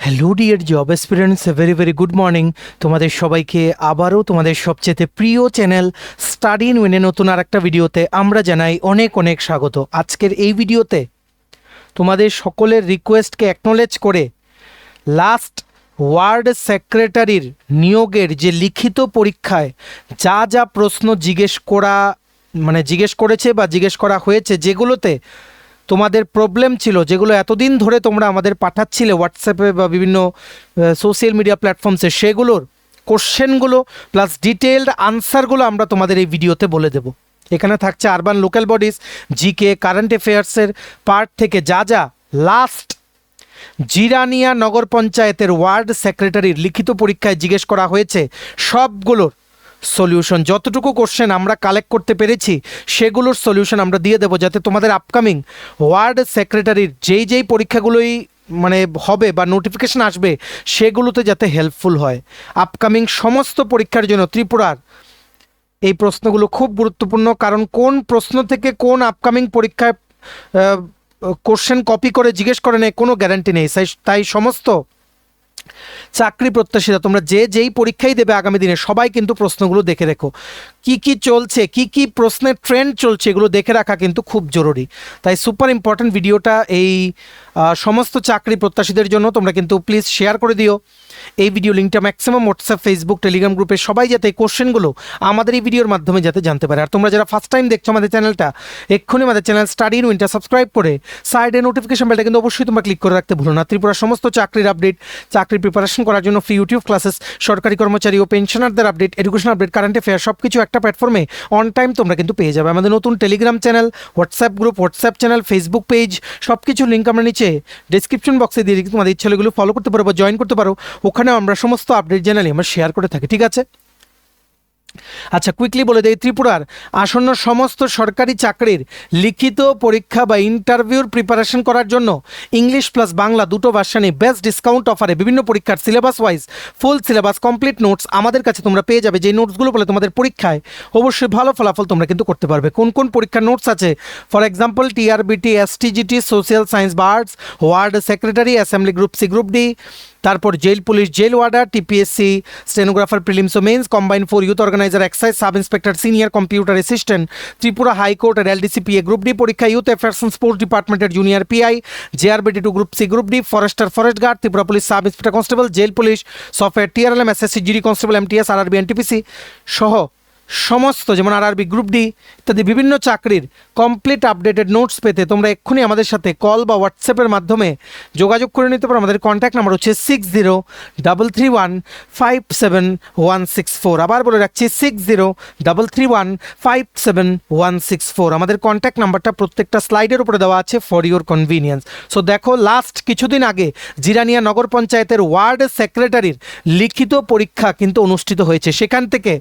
Hello dear job aspirants, very very good morning. তোমাদের সবাইকে আবারও তোমাদের সবচেয়ে প্রিয় চ্যানেল স্টাডি ইন উইনে নতুন আর একটা ভিডিওতে আমরা জানাই অনেক অনেক স্বাগত। আজকের এই ভিডিওতে তোমাদের সকলের রিকোয়েস্টকে অ্যাকনোলেজ করে লাস্ট ওয়ার্ড সেক্রেটারির নিয়োগের যে লিখিত পরীক্ষায় যা যা প্রশ্ন জিজ্ঞেস করেছে বা জিজ্ঞেস করা হয়েছে, যেগুলোতে তোমাদের প্রবলেম ছিল, যেগুলো এতদিন ধরে তোমরা আমাদের পাঠাচ্ছিলে হোয়াটসঅ্যাপে বা বিভিন্ন সোশ্যাল মিডিয়া প্ল্যাটফর্মসে, সেগুলোর কোশ্চেনগুলো প্লাস ডিটেলড আনসারগুলো আমরা তোমাদের এই ভিডিওতে বলে দেব। এখানে থাকছে urban local bodies, GK, current অ্যাফেয়ার্সের পার্ট থেকে যা যা লাস্ট জিরানিয়া নগর পঞ্চায়েতের ওয়ার্ড সেক্রেটারির লিখিত পরীক্ষায় জিজ্ঞেস করা হয়েছে সবগুলোর সলিউশন, যতটুকু কোশ্চেন আমরা কালেক্ট করতে পেরেছি সেগুলোর সলিউশন আমরা দিয়ে দেবো, যাতে তোমাদের আপকামিং ওয়ার্ড সেক্রেটারির যেই পরীক্ষাগুলোই হবে বা নোটিফিকেশন আসবে সেগুলোতে যাতে হেল্পফুল হয়। আপকামিং সমস্ত পরীক্ষার জন্য ত্রিপুরার এই প্রশ্নগুলো খুব গুরুত্বপূর্ণ, কারণ কোন প্রশ্ন থেকে কোন আপকামিং পরীক্ষায় কোশ্চেন কপি করে জিজ্ঞেস করে নেয় কোনো গ্যারান্টি নেই। তাই সমস্ত চাকরি প্রত্যাশীরা তোমরা যেই পরীক্ষাই দেবে আগামী দিনে সবাই কিন্তু প্রশ্নগুলো দেখে রেখো, কি চলছে, কি প্রশ্নের ট্রেন্ড চলছে, এগুলো দেখে রাখা কিন্তু খুব জরুরি। তাই সুপার ইম্পর্ট্যান্ট ভিডিওটা এই সমস্ত চাকরি প্রত্যাশীদের জন্য। তোমরা কিন্তু প্লিজ শেয়ার করে দিও এই ভিডিও লিঙ্কটা ম্যাক্সিমাম হোয়াটসঅ্যাপ, ফেসবুক, টেলিগ্রাম গ্রুপে সবাই যাতে এই কোশ্চেনগুলো আমাদের এই ভিডিওর মাধ্যমে যাতে জানতে পারে। আর তোমরা যারা ফার্স্ট টাইম দেখছো আমাদের চ্যানেলটা, এক্ষুনি আমাদের চ্যানেল স্টাডি ইন উইনটা সাবস্ক্রাইব করে সাইডে নোটিফিকেশন বেলটা কিন্তু অবশ্যই তোমরা ক্লিক করে রাখতে ভুলো না। ত্রিপুরার সমস্ত চাকরির আপডেট, চাকরির প্রিপারেশন করার জন্য ফ্রি ইউটিউব ক্লাসেস, সরকারি কর্মচারী ও পেনশনারদের update, education update, current affair সব কিছু একটা প্ল্যাটফর্মে অন টাইম তোমরা কিন্তু পেয়ে যাবে। আমাদের নতুন Telegram channel, WhatsApp group, WhatsApp channel, Facebook page, সব কিছু লিঙ্ক আমরা নিচে ডিসক্রিপশন বক্সে দিয়ে দিই। তোমাদের ইচ্ছা হলে এগুলো ফলো করতে পারো বা জয়েন করতে পারো, ওখানেও আমরা সমস্ত আপডেট জানালে আমরা শেয়ার করে থাকি, ঠিক আছে? আচ্ছা, কুইকলি বলে দেই, ত্রিপুরার আসন্ন সমস্ত সরকারি চাকরির লিখিত পরীক্ষা বা ইন্টারভিউর প্রিপারেশন করার জন্য ইংলিশ প্লাস বাংলা দুটো ভার্সানে বেস্ট ডিসকাউন্ট অফারে বিভিন্ন পরীক্ষার syllabus wise full syllabus complete notes আমাদের কাছে তোমরা পেয়ে যাবে। যে নোটসগুলো বলে তোমাদের পরীক্ষায় অবশ্যই ভালো ফলাফল তোমরা কিন্তু করতে পারবে। কোন পরীক্ষার নোটস আছে? For example TRBT, STGT, social science বা arts, ward secretary, assembly group C, group D, তারপর jail police, jail warder, TPSC, stenographer, prelims ও mains, combined for youth organiser, excise sub inspector, senior computer assistant, Tripura হাইকোর্টের LDCPA, group D পরীক্ষা, youth affairs and sports ডিপার্টমেন্টের junior PI, JRBT two, group C, group D, forester, forest guard, Tripura police sub inspector constable, jail police, software, TRLM, SSC, GD constable, MTS, RRB, NTPC সহ সমস্ত, যেমন RRB, group D ইত্যাদি বিভিন্ন চাকরির complete updated notes পেতে তোমরা এক্ষুনি আমাদের সাথে কল বা হোয়াটসঅ্যাপের মাধ্যমে যোগাযোগ করে নিতে পারো। আমাদের কন্ট্যাক্ট নাম্বার হচ্ছে 6033157164। আবার বলে রাখছি 6033157164। আমাদের কন্ট্যাক্ট নাম্বারটা প্রত্যেকটা স্লাইডের উপরে দেওয়া আছে ফর ইউর কনভিনিয়েন্স। সো দেখো, লাস্ট কিছুদিন আগে জিরানিয়া নগর পঞ্চায়েতের ওয়ার্ড সেক্রেটারির লিখিত পরীক্ষা কিন্তু অনুষ্ঠিত হয়েছে। সেখান থেকে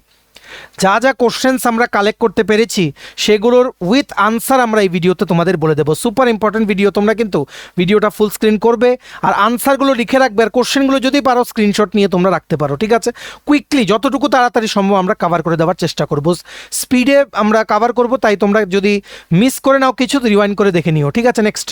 যা কোশ্চেন্স আমরা কালেক্ট করতে পেরেছি সেগুলোর উইথ আনসার আমরা এই ভিডিওতে তোমাদের বলে দেবো। সুপার ইম্পর্টেন্ট ভিডিও, তোমরা কিন্তু ভিডিওটা ফুল স্ক্রিন করবে আর আনসারগুলো লিখে রাখবে, আর কোশ্চেনগুলো যদি পারো স্ক্রিনশট নিয়ে তোমরা রাখতে পারো, ঠিক আছে? কুইকলি যতটুকু তাড়াতাড়ি সম্ভব আমরা কভার করে দেওয়ার চেষ্টা করব, স্পিডে আমরা কভার করব, তাই তোমরা যদি মিস করে নাও কিছু রিওয়াইন্ড করে দেখে নিও, ঠিক আছে? নেক্সট,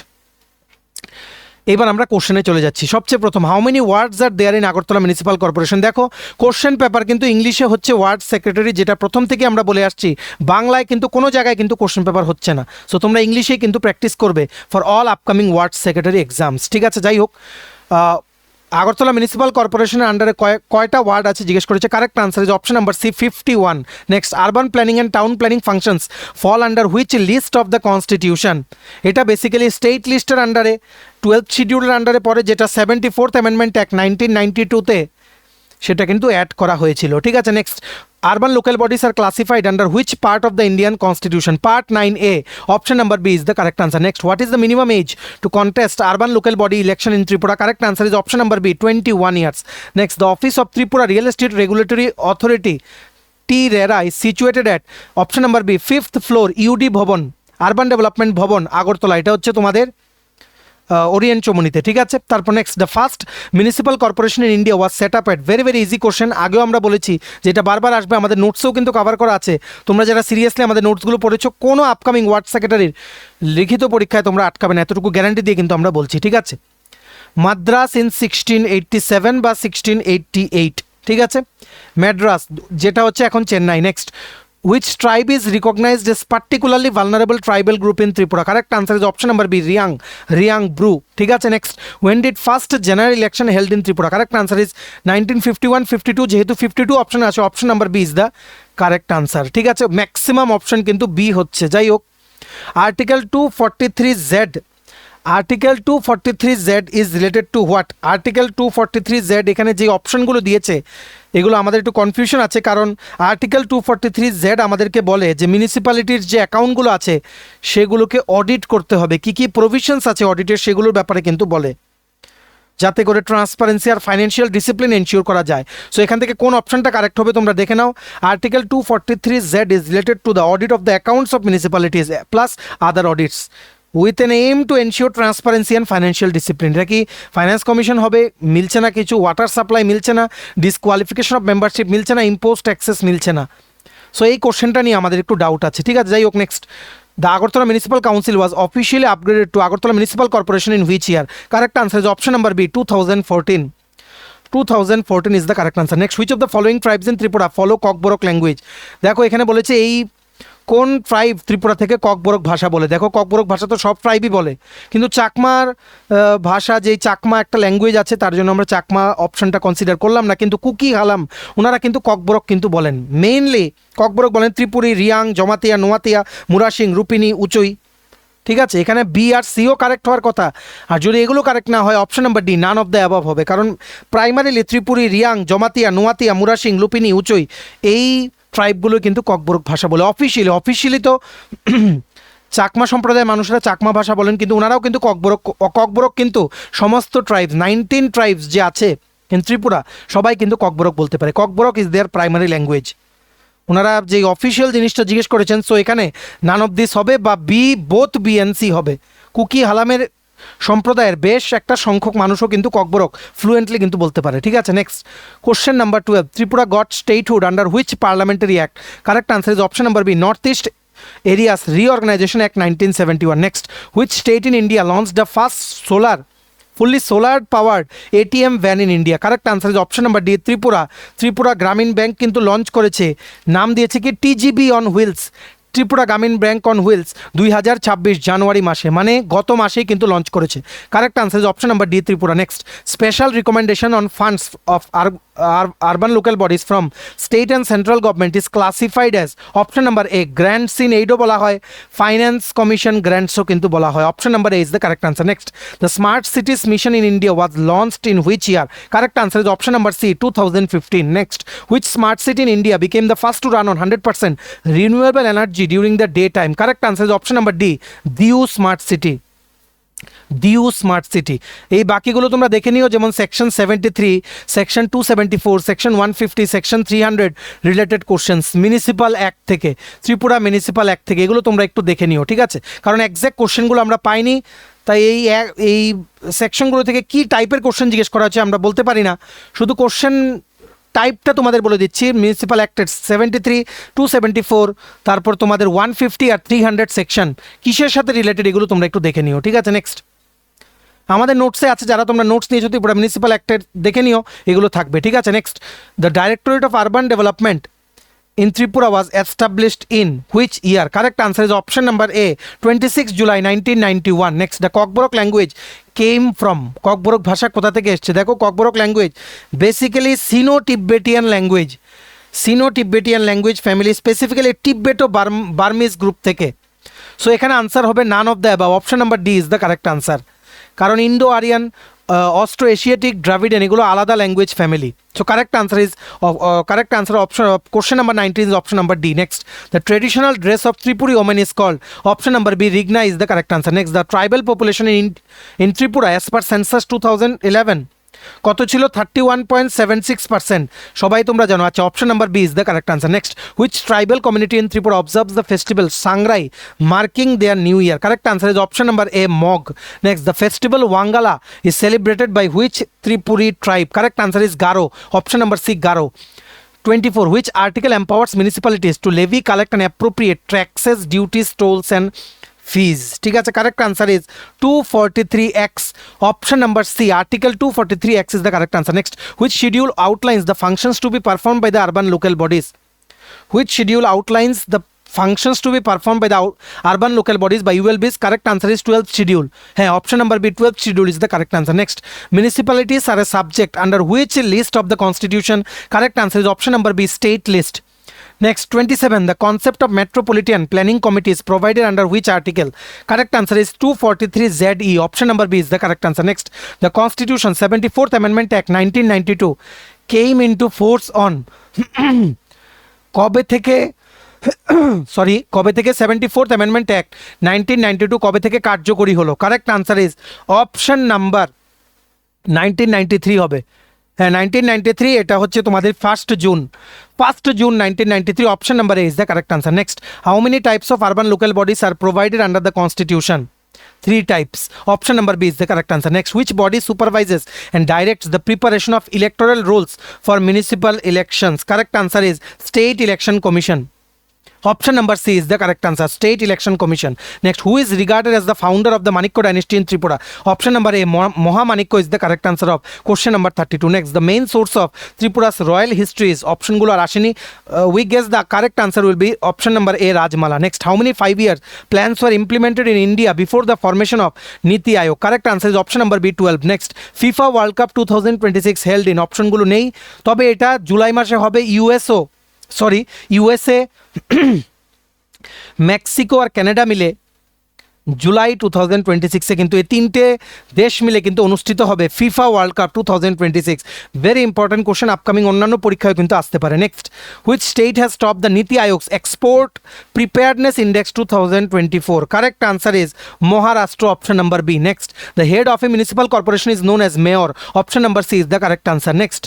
এবার আমরা কোশ্চেনে চলে যাচ্ছি। সবচেয়ে প্রথম, how many words are there in Agartala municipal corporation? দেখো, কোশ্চেন পেপার কিন্তু ইংলিশে হচ্ছে ওয়ার্ড সেক্রেটারি, যেটা প্রথম থেকে আমরা বলে আসছি। বাংলায় কিন্তু কোনো জায়গায় কিন্তু কোশ্চেন পেপার হচ্ছে না। সো তোমরা ইংলিশেই কিন্তু প্র্যাকটিস করবে for all upcoming word secretary exams, ঠিক আছে? যাই হোক, আগরতলা মিউনিসিপাল কর্পোরেশনের আন্ডারে কয়টা ওয়ার্ড আছে জিজ্ঞেস করেছে। Correct answer is option number C, 51। Next, urban planning and town planning functions fall under which list of the constitution? এটা বেসিক্যালি স্টেট লিস্টের আন্ডারে 12th শিডিউলের আন্ডারে পড়ে, যেটা 74th অ্যামেন্ডমেন্ট অ্যাক্ট 1992-তে সেটা কিন্তু অ্যাড করা হয়েছিল, ঠিক আছে? Next, urban local bodies are classified under which part of the Indian constitution? Part 9A, option number B is the correct answer. Next, what is the minimum age to contest urban local body election in Tripura? Correct answer is option number B, 21 years. Next, the office of Tripura real estate regulatory authority TRERA is situated at option number B, 5th floor UD Bhavan, urban development ভবন, আগরতলা। এটা হচ্ছে তোমাদের Orient চমনিতে, ঠিক আছে? তারপর next, the first municipal corporation in India was set up at, very easy question, আগেও আমরা বলেছি, যেটা বারবার আসবে, আমাদের নোটসেও কিন্তু কভার করা আছে। তোমরা যারা সিরিয়াসলি আমাদের নোটসগুলো পড়েছো, কোনো আপকামিং ওয়ার্ড সেক্রেটারির লিখিত পরীক্ষায় তোমরা আটকাবে না, এতটুকু গ্যারান্টি দিয়ে কিন্তু আমরা বলছি, ঠিক আছে? মাদ্রাস ইন 1687 বা 1688, ঠিক আছে, ম্যাড্রাস যেটা হচ্ছে এখন Chennai. Next, which tribe is recognized as particularly vulnerable tribal group in Tripura? Correct answer is option number B, Reang Bru, ঠিক আছে। Next, when did first general election held in Tripura? Correct answer is 1951, 52, যেহেতু 52 অপশন আছে, option number B is the correct answer, ঠিক আছে। Maximum option কিন্তু B হচ্ছে, যাই হোক। Article 243Z, article 243Z is related to what? Article 243Z এখানে যে অপশনগুলো দিয়েছে এগুলো আমাদের একটু কনফিউশন আছে, কারণ আর্টিকেল 243Z আমাদেরকে বলে যে মিউনিসিপ্যালিটির যে অ্যাকাউন্টগুলো আছে সেগুলোকে অডিট করতে হবে, কি কি প্রভিশনস আছে অডিটের সেগুলোর ব্যাপারে কিন্তু বলে, যাতে করে ট্রান্সপারেন্সি আর ফাইন্যান্সিয়াল ডিসিপ্লিন এনশিওর করা যায়। সো এখান থেকে কোন অপশনটা কারেক্ট হবে তোমরা দেখে নাও। Article 243Z is related to the audit of the accounts of municipalities plus other audits with an aim to ensure transparency and financial discipline. এটা কি ফাইন্যান্স কমিশন হবে? মিলছে না কিছু, ওয়াটার সাপ্লাই মিলছে না, ডিসকোয়ালিফিকেশন অফ মেম্বারশিপ মিলছে না, ইম্পোস্ট ট্যাক্সেস মিলছে না। সো এই কোশ্চেনটা নিয়ে আমাদের একটু ডাউট আছে, ঠিক আছে, যাই হোক। Next, the Agartala municipal council was officially upgraded to Agartala municipal corporation in which year? Correct answer is option number B, 2014. 2014 is the correct answer. Next, which of the following tribes in Tripura follow Kokborok language? দেখো এখানে বলেছে এই কোন tribe Tripura থেকে ককবরক ভাষা বলে? দেখো ককবরক ভাষা তো সব ট্রাইবই বলে, কিন্তু চাকমার ভাষা, যেই চাকমা একটা ল্যাঙ্গুয়েজ আছে তার জন্য আমরা চাকমা অপশনটা কনসিডার করলাম না, কিন্তু কুকি হালাম ওনারা কিন্তু ককবরক কিন্তু বলেন, মেইনলি ককবরক বলেন ত্রিপুরি, রিয়াং, জমাতিয়া, নোয়াতিয়া, মুরাসিং, রূপিনী, উচই, ঠিক আছে। এখানে বি আর সিও কারেক্ট হওয়ার কথা, আর যদি এগুলো কারেক্ট না হয় option number D, naan of the above হবে, কারণ প্রাইমারিলি ত্রিপুরি, রিয়াং, জমাতিয়া, নোয়াতিয়া, মুরাসিং, লুপিনি, উচই এই ট্রাইবগুলো কিন্তু ককবরক ভাষা বলে। অফিসিয়ালি তো চাকমা সম্প্রদায়ের মানুষরা চাকমা ভাষা বলেন, কিন্তু ওনারাও কিন্তু ককবরক কিন্তু সমস্ত ট্রাইবস 19 ট্রাইবস যে আছে ইন ত্রিপুরা সবাই কিন্তু ককবরক বলতে পারে। Kokborok is there primary language. ওনারা যে অফিসিয়াল জিনিসটা জিজ্ঞেস করেছেন, সো এখানে নান অফ দিস হবে বা B, both B and C হবে। কুকি হালামের সম্প্রদায়ের বেশ একটা সংখ্যক মানুষও কিন্তু ককবরক ফ্লুয়েন্টলি কিন্তু বলতে পারে, ঠিক আছে। Next, question number 12, Tripura got statehood under which parliamentary act? Correct answer is option number B, north east areas reorganisation act 1971. Next, which state in India launch the first fully solar powered ATM van in India? Correct answer is option number D, Tripura Gramin bank কিন্তু launch করেছে, নাম দিয়েছে কি TGB on wheels, Tripura Gramin bank on wheels 2026 জানুয়ারি মাসে, মানে গত মাসেই কিন্তু লঞ্চ করেছে। Correct answer is option number D, Tripura. Next, special recommendation on funds of urban local bodies from state and central government is classified as option number A, grants in এইডও বলা হয়, finance commission গ্র্যান্টসও কিন্তু বলা হয়। Option number A is the correct answer. Next, the smart cities mission in India was launched in which year? Correct answer is option number C, 2015. Next, which smart city in India became the first to run on 100% renewable energy during the daytime? Correct answer is option number D, Diu Smart City. Diu smart city. এই বাকিগুলো তোমরা দেখে নিও, যেমন section 73, section 274, section 150, section 300 related questions municipal act থেকে, Tripura municipal act থেকে, এগুলো তোমরা একটু দেখে নিও, ঠিক আছে, কারণ এক্স্যাক্ট কোশ্চেনগুলো আমরা পাইনি, তাই এই সেকশনগুলো থেকে কী টাইপের কোশ্চেন জিজ্ঞেস করা হচ্ছে আমরা বলতে পারি না, শুধু কোশ্চেন টাইপটা তোমাদের বলে দিচ্ছি। মিউনিসিপ্যাল অ্যাক্টের 73, 274, তারপর তোমাদের 150 আর 300 সেকশন কিসের সাথে রিলেটেড এগুলো তোমরা একটু দেখে নিও, ঠিক আছে। নেক্সট, আমাদের নোটসে আছে, যারা তোমরা নোটস নিয়েছো ত্রিপুরা মিউনিসিপ্যাল অ্যাক্টের দেখে নিও, এগুলো থাকবে, ঠিক আছে। Next, the directorate of urban development in Tripura was established in which year? Correct answer is option number A, 26 July 1991. Next, the Kokborok language came from, Kokborok ভাষা কোথা থেকে এসেছে? দেখো Kokborok language basically Sino Tibetan language, Sino Tibetan language family, specifically Tibeto Burman group থেকে। So এখানে answer হবে none of the above, option number D is the correct answer, কারণ Indo Aryan, Austro Asiatic, Dravidian এগুলো আলাদা language family. So correct answer is option question number 19 is option number D. Next, the traditional dress of Tripuri women is called, option number B, Rigna is the correct answer. Next, the tribal population in Tripura as per census 2011 কত ছিল? 31.76%, সবাই তোমরা জানো। আচ্ছা, option number B is the correct answer. Next, which tribal community in Tripura observes the festival Sangrai marking their new year? Correct answer is option number A, Mog. Next, the festival Wangala is celebrated by which Tripuri tribe? Correct answer is Garo, option number C, Garo. 24, which article empowers municipalities to levy, collect and appropriate taxes, duties, tolls and fees. ঠিক আছে, correct answer is 243X. Option number C, Article 243X is the correct answer. Next, which schedule outlines the functions to be performed by the urban local bodies? Which schedule outlines the functions to be performed by the urban local bodies by ULBs? Correct answer is 12th schedule. Hey, option number B, 12th schedule is the correct answer. Next, municipalities are a subject under which list of the constitution? Correct answer is option number B, state list. Next, 27, the concept of metropolitan planning committee is provided under which article? Correct answer is 243ZE. Option number B is the correct answer. Next, the Constitution 74th Amendment Act 1992 came into force on কবে থেকে কবে থেকে 74th Amendment Act 1992 কবে থেকে কার্যকরী হলো? Correct answer is option number 1993 হবে। হ্যাঁ, 1993, এটা হচ্ছে তোমাদের 1st June 1993। Option number A is the correct answer. Next, how many types of urban local bodies R provided under the constitution? 3 types. Option number B is the correct answer. Next, which body supervises and directs the preparation of electoral rolls for municipal elections? Correct answer is State Election Commission. Option number C is the correct answer, State Election Commission. Next, who is regarded as the founder of the Manikko dynasty in Tripura? Option number A, Mahamaniko is the correct answer of question number 32. Next, the main source of Tripura's royal history is option gulo are ashini. We guess the correct answer will be option number A, Rajmala. Next, how many 5-year plans were implemented in India before the formation of Niti Aayog? Correct answer is option number B, 12. Next, FIFA World Cup 2026 held in option gulo nei, tobe eta July mashe hobe USA Mexico আর Canada মিলে July 2026-এ কিন্তু এই 3টে দেশ মিলে কিন্তু অনুষ্ঠিত হবে FIFA world cup 2026। Very important question, upcoming অন্যান্য পরীক্ষায় কিন্তু আসতে পারে। Next, which state has top the Niti Aayog's export preparedness index 2024? Correct answer is Maharashtra. Option number B. Next, the head of a municipal corporation is known as mayor. Option number C is the correct answer. Next,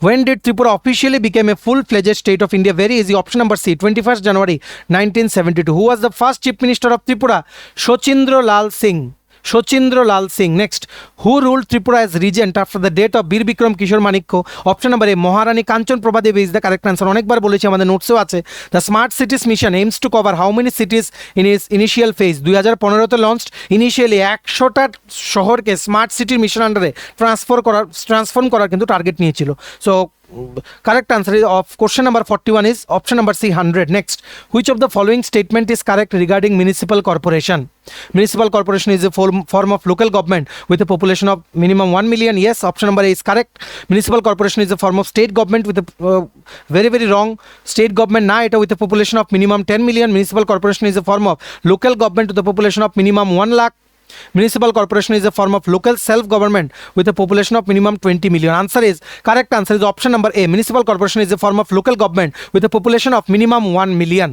when did Tripura officially become a full-fledged state of India? Very easy. Option number C, 21st January 1972. Who was the first chief minister of Tripura? Shochindra Lal Singh. Next, who ruled Tripura as regent after the death of Bir Bikram Kishore Manikko? Option number A, Maharani Kanchan Prabha Devi is the correct answer. অনেকবার বলেছি, আমাদের নোটসেও আছে। The Smart Cities Mission aims to cover how many cities in its initial phase? 2015-তে launched. Initially 100টা শহরকে smart সিটির mission আন্ডারে transform করার কিন্তু টার্গেট নিয়েছিল। So correct answer of question number 41 is option number C, 100. Next, which of the following statement is correct regarding municipal corporation? Municipal corporation is a form of local government with a population of minimum 1 million. Yes, option number A is correct. Municipal corporation is a form of state government with a very wrong. State government na eta with a population of minimum 10 million. Municipal corporation is a form of local government with a population of minimum 1 lakh. Municipal corporation is a form of local self-government with a population of minimum 20 million. Correct answer is option number A. Municipal corporation is a form of local government with a population of minimum 1 million.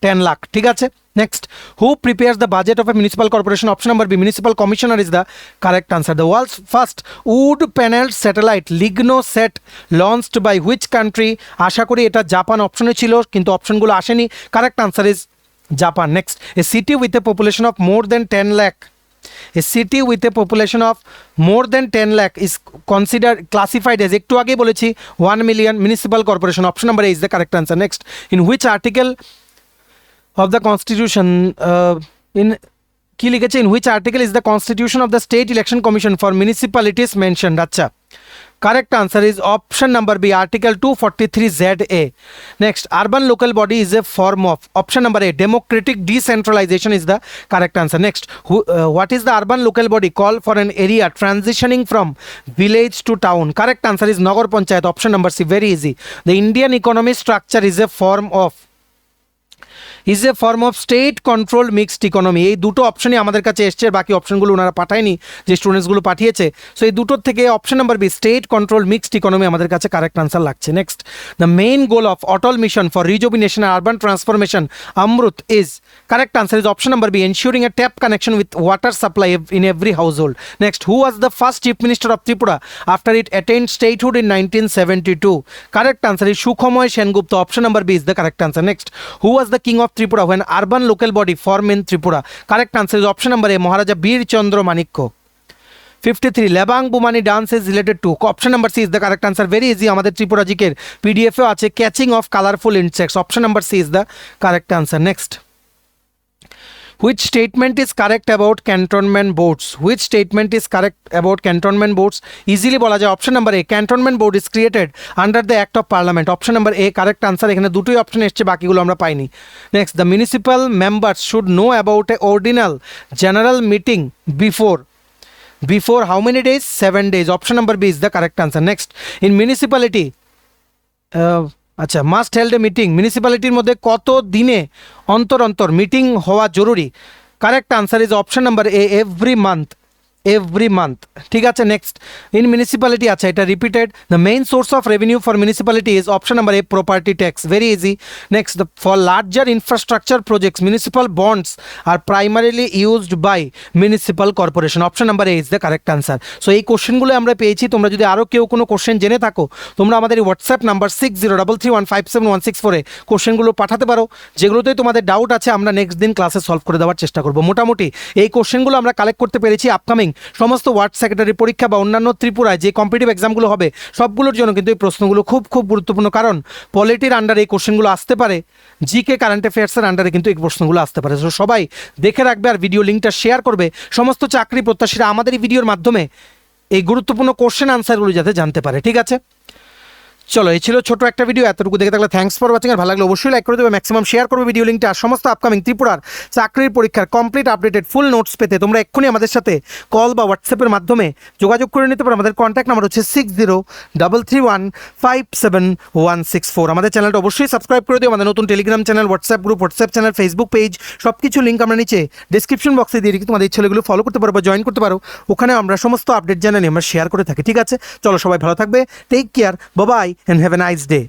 10 lakh. ঠিক আছে? Next, who prepares the budget of a municipal corporation? Option number B, municipal commissioner is the correct answer. The world's first wood paneled satellite LignoSat launched by which country? আশা করি এটা Japan অপশনে ছিল, কিন্তু অপশনগুলো আসেনি। Correct answer is Japan. Next, a city with a population of more than 10 lakh. A city with a population of more than 10 lakh is considered classified as, একটু আগে বলেছি, 1 million municipal corporation. Option number A is the correct answer. Next, in which article of the constitution কি লিখেছে, in which article is the constitution of the state election commission for municipalities mentioned? আচ্ছা, correct answer is option number B, article 243ZA. Next, urban local body is a form of, option number A, democratic decentralization is the correct answer. Next, what is the urban local body called for an area transitioning from village to town? Correct answer is Nagar Panchayat. Option number C, very easy. The Indian economy structure is a form of state control mixed economy. এই দুটো অপশনই আমাদের কাছে এসছে, বাকি অপশনগুলো ওনারা পাঠায়নি, যে স্টুডেন্টসগুলো পাঠিয়েছে। সো এই দুটোর থেকে option number B, state control mixed economy আমাদের কাছে কারেক্ট আনসার লাগছে। Next, the main goal of Atal mission for rejuvenation আর urban transformation AMRUT is, correct answer is option number B, ensuring a tap connection with water supply in every household. Next, who was the first chief minister of Tripura after it attend statehood in 1972? Correct answer is Sukhamoy Sengupta. Option number B is the correct answer. Next, who was the king of Tripura when urban local body formed in Tripura? Correct answer is option number A, Maharaja Bir Chandra Manikko. 53, Labang Bumani dance is related to, option number C is the correct answer. Very easy, আমাদের ত্রিপুরা জিকের PDF এ আছে, catching of colourful insects. Option number C is the correct answer. Next, which statement is correct about cantonment boards, which statement is correct about cantonment boards? Easily বলা যায় option number A, cantonment board is created under the act of parliament. Option number A correct answer, এখানে দুটোই option এসছে, বাকিগুলো আমরা পাইনি। Next, the municipal members should know about a ordinal general meeting before how many days? 7 days. Option number B is the correct answer. Next, in municipality আচ্ছা, must held a meeting, মিউনিসিপ্যালিটির মধ্যে কত দিনে অন্তর অন্তর মিটিং হওয়া জরুরি? Correct answer is option number A, every month, every month. ঠিক আছে, নেক্সট, ইন মিউনিসিপ্যালিটি, আচ্ছা এটা repeated, the main source of revenue for municipality is option number A, property tax, very easy. Next, for larger infrastructure projects municipal bonds are primarily used by municipal corporation. Option number A is the correct answer. So এই কোশ্চেনগুলো আমরা পেয়েছি। তোমরা যদি আরও কেউ কোনো question জেনে থাকো, তোমরা আমাদের হোয়াটসঅ্যাপ নাম্বার 6033157164 কোশ্চেনগুলো পাঠাতে পারো, যেগুলোতেই তোমাদের ডাউট আছে আমরা নেক্সট দিন ক্লাসে সলভ করে দেওয়ার চেষ্টা করবো। মোটামুটি এই কোশ্চেনগুলো আমরা কালেক্ট করতে পেরেছি। আপকামিং সমস্ত ওয়ার্ড সেক্রেটারি পরীক্ষা বা অন্যান্য ত্রিপুরায় যে কম্পিটিটিভ এক্সামগুলো হবে সবগুলোর জন্য কিন্তু এই প্রশ্নগুলো খুব খুব গুরুত্বপূর্ণ, কারণ পলিটির আন্ডারে এই কোশ্চেনগুলো আসতে পারে, জিকে কারেন্ট অ্যাফেয়ার্সের আন্ডারে কিন্তু এই প্রশ্নগুলো আসতে পারে। তো সবাই দেখে রাখবে আর ভিডিও লিঙ্কটা শেয়ার করবে সমস্ত চাকরি প্রত্যাশীরা আমাদের এই ভিডিওর মাধ্যমে এই গুরুত্বপূর্ণ কোশ্চেন আনসারগুলো যাতে জানতে পারে। ঠিক আছে, চলো এই ছিল ছোট একটা ভিডিও। এতটুকু দেখে থাকলে থ্যাঙ্কস ফর ওয়াচিং। আর ভালো লাগলে অবশ্যই লাইক করে দেবে, ম্যাক্সিমাম শেয়ার করবে ভিডিও লিঙ্কটা। আর সমস্ত আপকামিং ত্রিপুরার চাকরির পরীক্ষার কমপ্লিট আপডেটেড ফুল নোটস পেতে তোমরা এক্ষুনি আমাদের সাথে কল বা হোয়াটসঅ্যাপের মাধ্যমে যোগাযোগ করে নিতে পারো। আমাদের কন্ট্যাক্ট নাম্বার হচ্ছে 6033157164। আমাদের চ্যানেলটা অবশ্যই সাবস্ক্রাইব করে দিও। আমাদের নতুন Telegram channel, WhatsApp group, WhatsApp channel, Facebook page সব কিছু লিঙ্ক আমরা নিচে ডিসক্রিপশন বক্সে দিয়ে রেখে তোমাদের ইচ্ছে হলে এগুলো ফলো করতে পারো বা জয়েন করতে পারো। ওখানে আমরা সমস্ত আপডেট জানানি আমরা শেয়ার করে থাকি। ঠিক আছে, চলো সবাই ভালো থাকবে, take care, bye bye and have a nice day.